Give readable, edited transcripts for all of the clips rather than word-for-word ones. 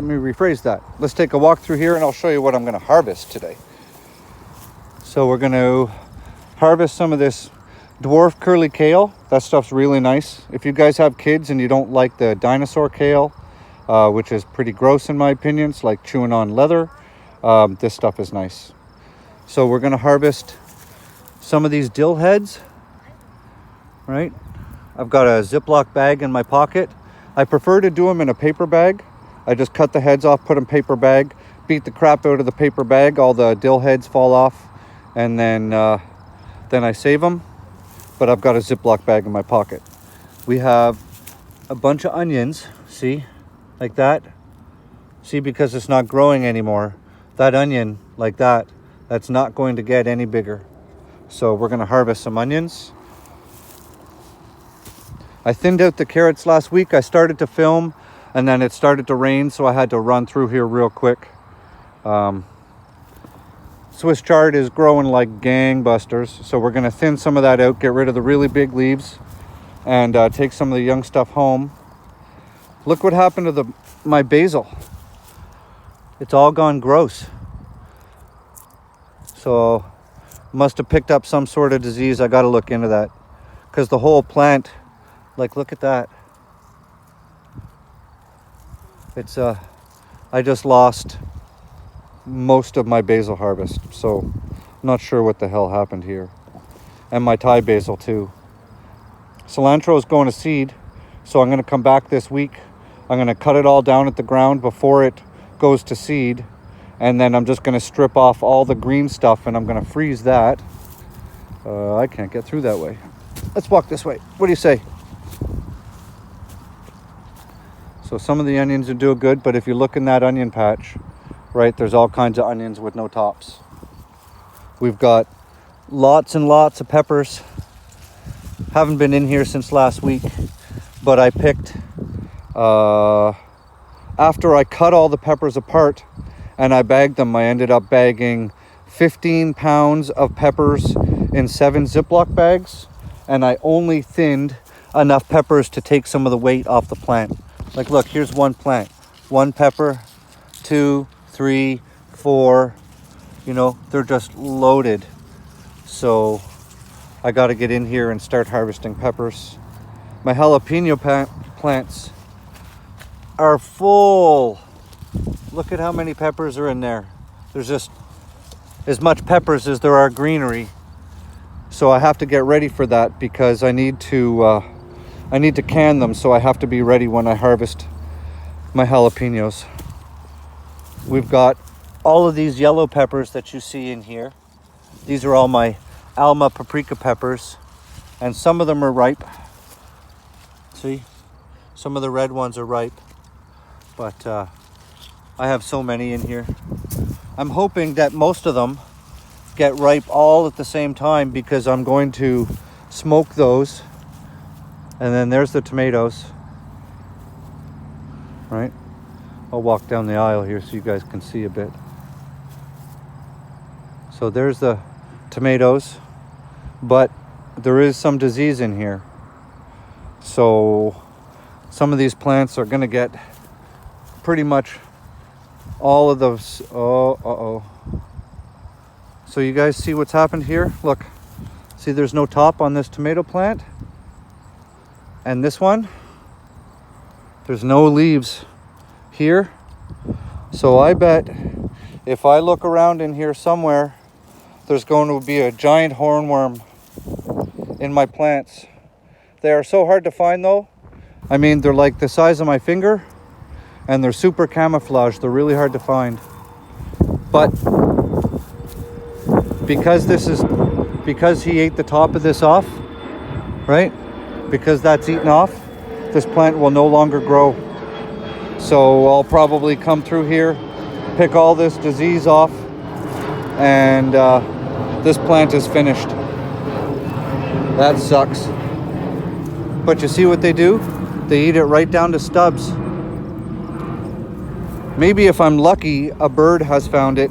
Let me rephrase that. Let's take a walk through here and I'll show you what I'm going to harvest today. So we're going to harvest some of this dwarf curly kale. That stuff's really nice. If you guys have kids and you don't like the dinosaur kale, which is pretty gross in my opinion, it's like chewing on leather, this stuff is nice. So we're going to harvest some of these dill heads, right? I've got a Ziploc bag in my pocket. I prefer to do them in a paper bag. I just cut the heads off, put them in paper bag, beat the crap out of the paper bag, all the dill heads fall off, and then I save them. But I've got a Ziploc bag in my pocket. We have a bunch of onions, see, like that. See, because it's not growing anymore, that onion like that, that's not going to get any bigger. So we're going to harvest some onions. I thinned out the carrots last week. I started to film and then it started to rain, so I had to run through here real quick. Swiss chard is growing like gangbusters, so we're going to thin some of that out, get rid of the really big leaves, and take some of the young stuff home. Look what happened to my basil. It's all gone gross. So must have picked up some sort of disease. I got to look into that, because the whole plant, like, look at that. It's I just lost most of my basil harvest, so I'm not sure what the hell happened here. And my Thai basil too. Cilantro is going to seed, so I'm going to come back this week. I'm going to cut it all down at the ground before it goes to seed, and then I'm just going to strip off all the green stuff and I'm going to freeze that. I can't get through that way. Let's walk this way. What do you say? So some of the onions are doing good, but if you look in that onion patch, right, there's all kinds of onions with no tops. We've got lots and lots of peppers. Haven't been in here since last week, but I picked, after I cut all the peppers apart and I bagged them, I ended up bagging 15 pounds of peppers in 7 Ziploc bags, and I only thinned enough peppers to take some of the weight off the plant. Like, look, here's one plant, 1 pepper, 2, 3, 4, you know, they're just loaded. So I got to get in here and start harvesting peppers. My jalapeno plants are full. Look at how many peppers are in there. There's just as much peppers as there are greenery. So I have to get ready for that, because I need to can them, so I have to be ready when I harvest my jalapenos. We've got all of these yellow peppers that you see in here. These are all my Alma paprika peppers, and some of them are ripe. See, some of the red ones are ripe, but I have so many in here. I'm hoping that most of them get ripe all at the same time, because I'm going to smoke those. And then there's the tomatoes, right? I'll walk down the aisle here so you guys can see a bit. So there's the tomatoes, but there is some disease in here. So some of these plants are going to get pretty much all of those. So you guys see what's happened here? Look, see, there's no top on this tomato plant. And this one, there's no leaves here. So I bet if I look around in here somewhere, there's going to be a giant hornworm in my plants. They are so hard to find though. I mean, they're like the size of my finger, and they're super camouflaged. They're really hard to find. But because he ate the top of this off, right? Because that's eaten off, this plant will no longer grow. So I'll probably come through here, pick all this disease off, and this plant is finished. That sucks. But you see what they do? They eat it right down to stubs. Maybe if I'm lucky, a bird has found it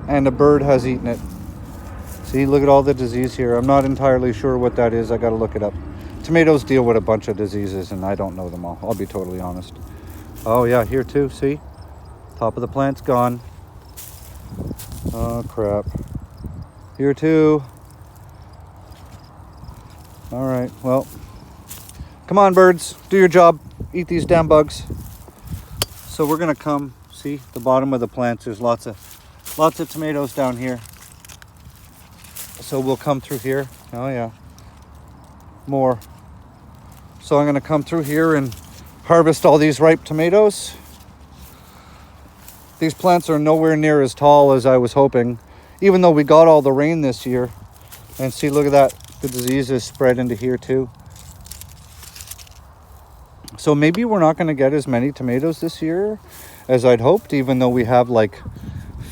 and a bird has eaten it. See, look at all the disease here. I'm not entirely sure what that is. I gotta look it up. Tomatoes deal with a bunch of diseases and I don't know them all. I'll be totally honest. Oh yeah, here too, see? Top of the plant's gone. Oh crap. Here too. All right, well, come on birds, do your job. Eat these damn bugs. So we're gonna come, see the bottom of the plants, there's lots of tomatoes down here. So we'll come through here. Oh yeah, more. So I'm gonna come through here and harvest all these ripe tomatoes. These plants are nowhere near as tall as I was hoping, even though we got all the rain this year. And see, look at that, the disease is spread into here too. So maybe we're not gonna get as many tomatoes this year as I'd hoped, even though we have like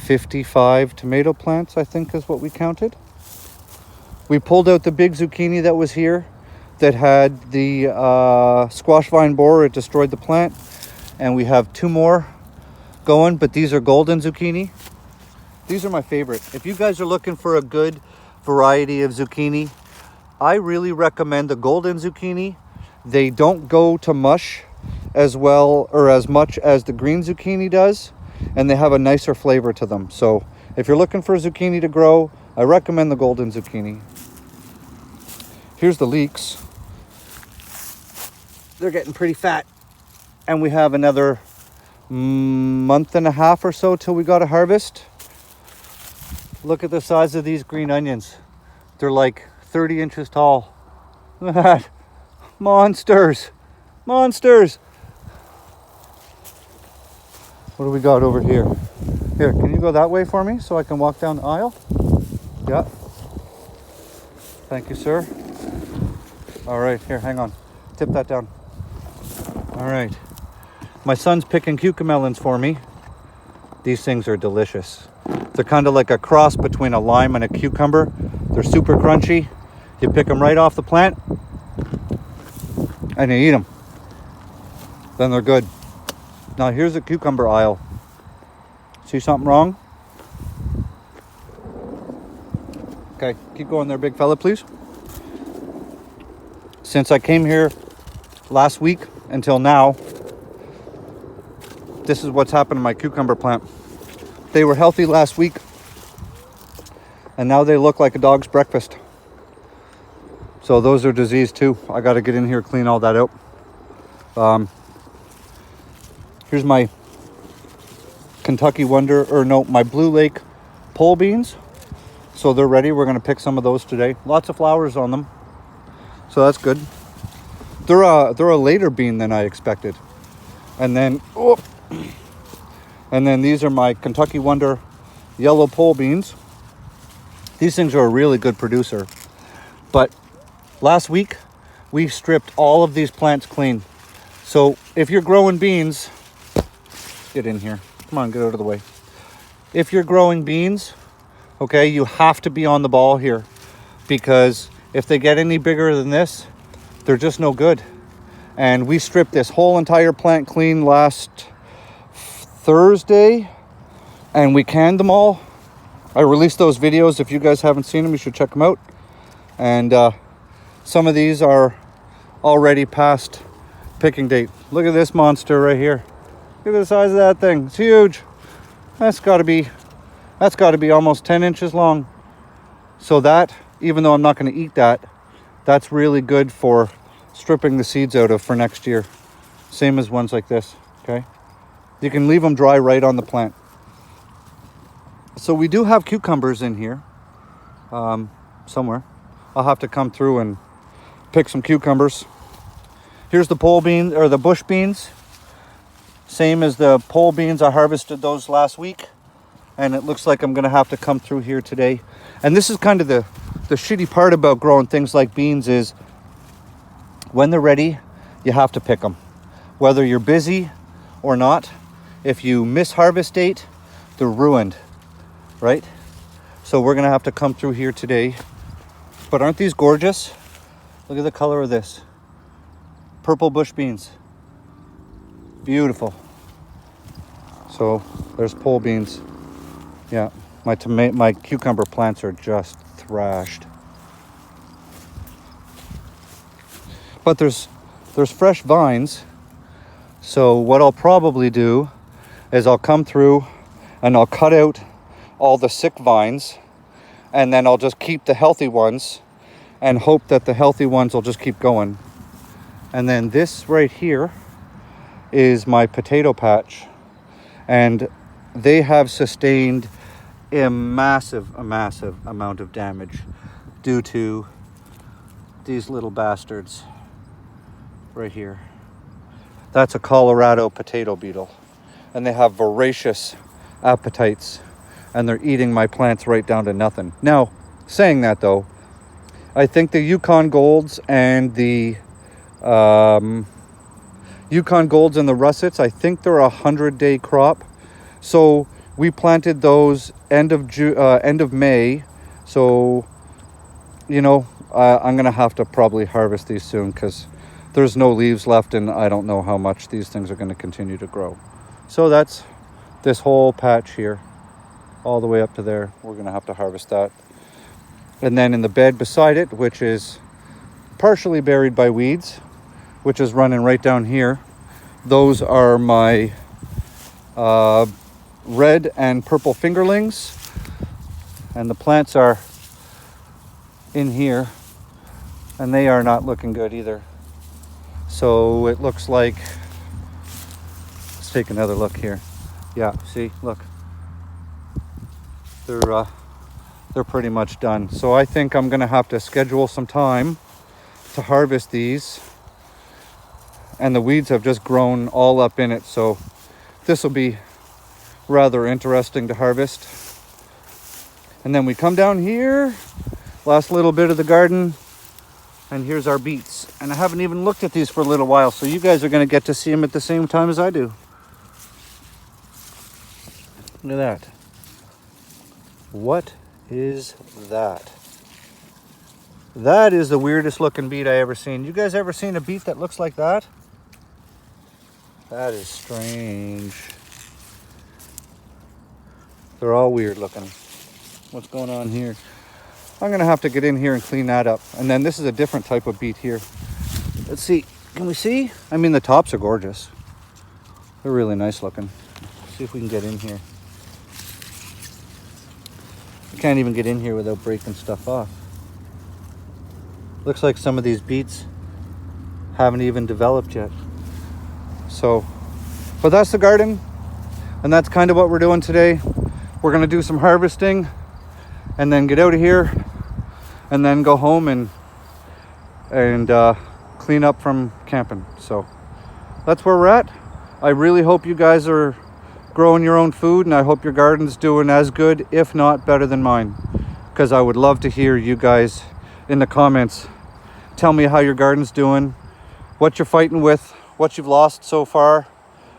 55 tomato plants, I think is what we counted. We pulled out the big zucchini that was here that had the squash vine borer. It destroyed the plant. And we have 2 more going, but these are golden zucchini. These are my favorite. If you guys are looking for a good variety of zucchini, I really recommend the golden zucchini. They don't go to mush as well or as much as the green zucchini does, and they have a nicer flavor to them. So if you're looking for zucchini to grow, I recommend the golden zucchini. Here's the leeks. They're getting pretty fat, and we have another month and a half or so till we got to harvest. Look at the size of these green onions. They're like 30 inches tall. Look at that. Monsters. Monsters. What do we got over here? Here, can you go that way for me so I can walk down the aisle? Yeah. Thank you, sir. All right, here, hang on. Tip that down. All right. My son's picking cucamelons for me. These things are delicious. They're kind of like a cross between a lime and a cucumber. They're super crunchy. You pick them right off the plant and you eat them. Then they're good. Now here's the cucumber aisle. See something wrong? Okay, keep going there, big fella, please. Since I came here last week until now, this is what's happened to my cucumber plant. They were healthy last week, and now they look like a dog's breakfast. So those are diseased too. I got to get in here, clean all that out. Here's my Kentucky Wonder, my Blue Lake pole beans. So they're ready. We're going to pick some of those today. Lots of flowers on them, so that's good. They're a later bean than I expected. And then these are my Kentucky Wonder yellow pole beans. These things are a really good producer. But last week, we stripped all of these plants clean. So if you're growing beans, get in here. Come on, get out of the way. If you're growing beans, okay, you have to be on the ball here, because if they get any bigger than this, they're just no good. And we stripped this whole entire plant clean last Thursday, and we canned them all. I released those videos. If you guys haven't seen them, you should check them out. And some of these are already past picking date. Look at this monster right here. Look at the size of that thing. It's huge. That's got to be almost 10 inches long. So that, even though I'm not going to eat that, that's really good for stripping the seeds out of for next year. Same as ones like this, okay? You can leave them dry right on the plant. So we do have cucumbers in here somewhere. I'll have to come through and pick some cucumbers. Here's the pole beans, or the bush beans. Same as the pole beans. I harvested those last week, and it looks like I'm gonna have to come through here today. And this is kind of the shitty part about growing things like beans is when they're ready, you have to pick them. Whether you're busy or not, if you miss harvest date, they're ruined, right? So we're gonna have to come through here today. But aren't these gorgeous? Look at the color of this. Purple bush beans. Beautiful. So there's pole beans. Yeah, my cucumber plants are just thrashed. But there's fresh vines. So what I'll probably do is I'll come through and I'll cut out all the sick vines, and then I'll just keep the healthy ones and hope that the healthy ones will just keep going. And then this right here is my potato patch, and they have sustained a massive amount of damage due to these little bastards right here. That's a Colorado potato beetle, and they have voracious appetites, and they're eating my plants right down to nothing. Now, saying that though, I think the Yukon Golds and the Yukon Golds and the Russets, I think they're 100-day crop. So we planted those end of May. So, you know, I'm gonna have to probably harvest these soon because there's no leaves left, and I don't know how much these things are going to continue to grow. So that's this whole patch here, all the way up to there. We're going to have to harvest that. And then in the bed beside it, which is partially buried by weeds, which is running right down here, those are my red and purple fingerlings. And the plants are in here, and they are not looking good either. So it looks like, let's take another look here. Yeah, see, look. They're pretty much done. So I think I'm gonna have to schedule some time to harvest these. And the weeds have just grown all up in it. So this will be rather interesting to harvest. And then we come down here, last little bit of the garden, and here's our beets. And I haven't even looked at these for a little while, so you guys are going to get to see them at the same time as I do. Look at that. What is that? That is the weirdest looking beet I ever seen. You guys ever seen a beet that looks like that? That is strange. They're all weird looking. What's going on here? I'm gonna have to get in here and clean that up. And then this is a different type of beet here. Let's see, can we see? I mean, the tops are gorgeous. They're really nice looking. Let's see if we can get in here. I can't even get in here without breaking stuff off. Looks like some of these beets haven't even developed yet. So, but that's the garden, and that's kind of what we're doing today. We're gonna do some harvesting and then get out of here and then go home and clean up from camping. So that's where we're at. I really hope you guys are growing your own food, and I hope your garden's doing as good, if not better than mine, because I would love to hear you guys in the comments. Tell me how your garden's doing, what you're fighting with, what you've lost so far,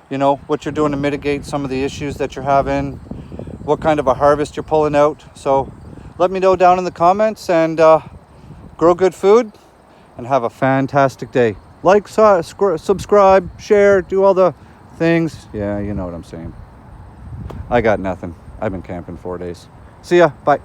you know, what you're doing to mitigate some of the issues that you're having, what kind of a harvest you're pulling out. So let me know down in the comments, and grow good food and have a fantastic day. Like, subscribe, share, do all the things. Yeah, you know what I'm saying. I got nothing. I've been camping 4 days. See ya. Bye.